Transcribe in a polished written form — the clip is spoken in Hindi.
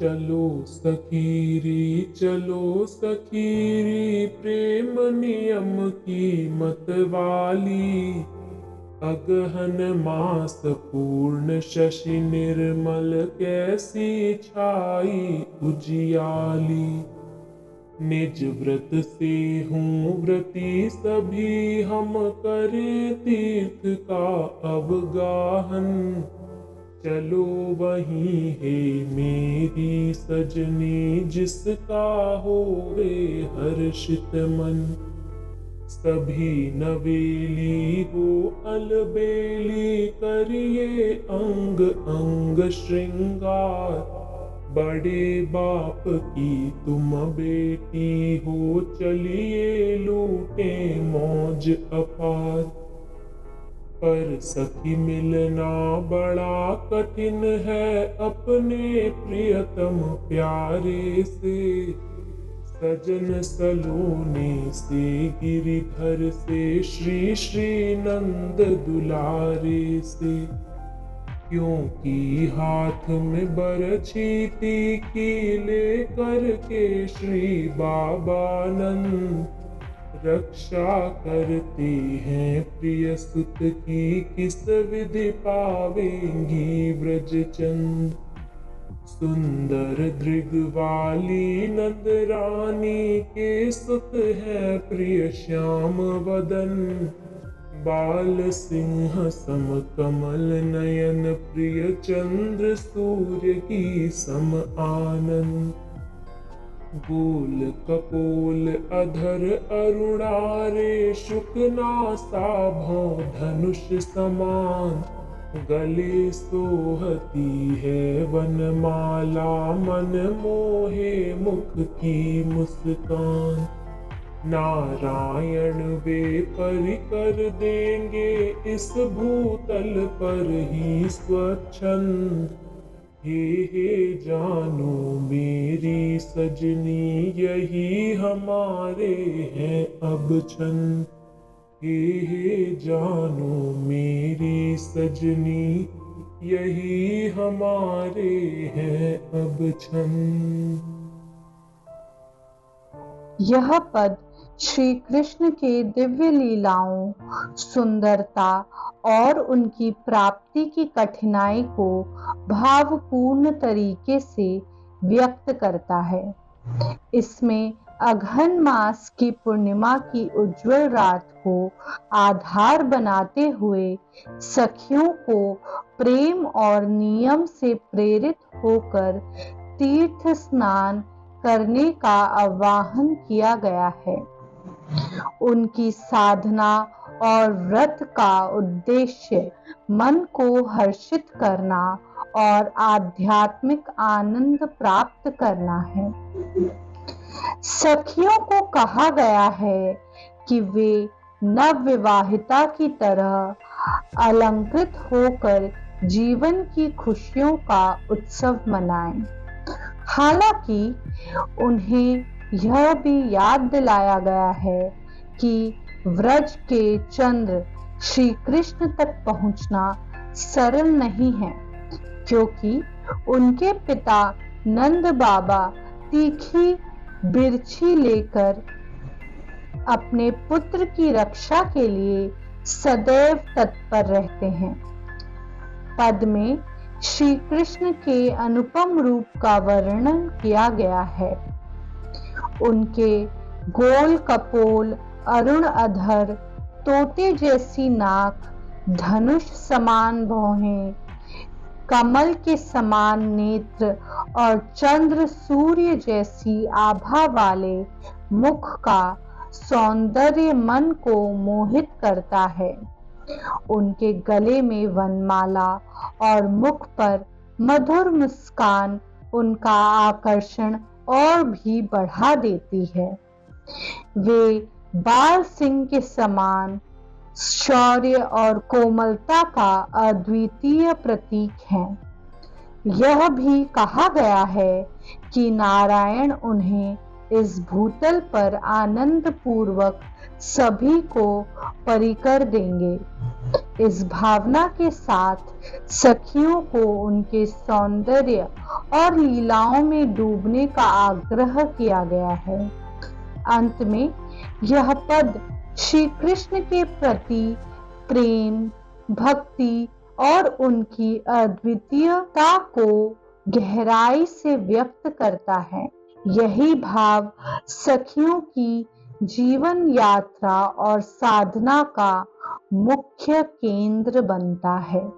चलो सखीरी चलो सखीरी, प्रेम नियम की मतवाली। अगहन मास पूर्ण शशि निर्मल, कैसी छाई उजियाली। निज व्रत से हूँ व्रती सभी, हम करें तीर्थ का अवगाहन। चलो वहीं है मेरी सजनी, जिसका होवे हर्षित मन। सभी नवेली हो अलबेली, करिए अंग अंग श्रृंगार। बड़े बाप की तुम बेटी हो, चलिए लूटे मौज अपार। पर सखी मिलना बड़ा कठिन है, अपने प्रियतम प्यारे से। सजन सलोने से गिरिधर से, श्री श्री नंद दुलारे से। क्योंकि हाथ में बरछी तीखी, लेकर के श्री बाबानंद। रक्षा करते हैं प्रिय सुत की, किस विधि पावेंगी ब्रजचंद। सुंदर दृग वाली नंद रानी के सुत है प्रिय श्याम वदन। बाल सिंह सम कमल नयन, प्रिय चंद्र सूर्य की सम आनंद। गोल कपोल अधर अरुणारे, शुकनासा भौं धनुष समान। गले सोहती है वनमाला, मन मोहे मुख की मुस्कान। नारायण वे परि कर देंगे, इस भूतल पर ही स्वच्छंद। हे जानो मेरी सजनी, यही हमारे हैं अब छंद। हे जानो मेरी सजनी, यही हमारे हैं अब छंद। यह पद श्री कृष्ण के दिव्य लीलाओं, सुंदरता और उनकी प्राप्ति की कठिनाई को भावपूर्ण तरीके से व्यक्त करता है। इसमें अगहन मास की पूर्णिमा की उज्जवल रात को आधार बनाते हुए सखियों को प्रेम और नियम से प्रेरित होकर तीर्थ स्नान करने का आह्वान किया गया है। उनकी साधना और व्रत का उद्देश्य मन को हर्षित करना और आध्यात्मिक आनंद प्राप्त करना है। सखियों को कहा गया है कि वे नवविवाहिता की तरह अलंकृत होकर जीवन की खुशियों का उत्सव मनाएं। हालांकि उन्हें यह भी याद दिलाया गया है कि व्रज के चंद्र श्री कृष्ण तक पहुंचना सरल नहीं है, क्योंकि उनके पिता नंद बाबा तीखी बिरछी लेकर अपने पुत्र की रक्षा के लिए सदैव तत्पर रहते हैं। पद में श्री कृष्ण के अनुपम रूप का वर्णन किया गया है। उनके गोल कपोल, अरुण अधर, तोते जैसी नाक, धनुष समान भौहें, कमल के समान नेत्र और चंद्र सूर्य जैसी आभा वाले मुख का सौंदर्य मन को मोहित करता है। उनके गले में वनमाला और मुख पर मधुर मुस्कान उनका आकर्षण और भी बढ़ा देती है। वे बाल सिंह के समान शौर्य और कोमलता का अद्वितीय प्रतीक हैं। यह भी कहा गया है कि नारायण उन्हें इस भूतल पर आनंद पूर्वक सभी को परिकर देंगे। इस भावना के साथ सखियों को उनके सौंदर्य और लीलाओं में डूबने का आग्रह किया गया है। अंत में यह पद श्री कृष्ण के प्रति प्रेम, भक्ति और उनकी अद्वितीयता को गहराई से व्यक्त करता है। यही भाव सखियों की जीवन यात्रा और साधना का मुख्य केंद्र बनता है।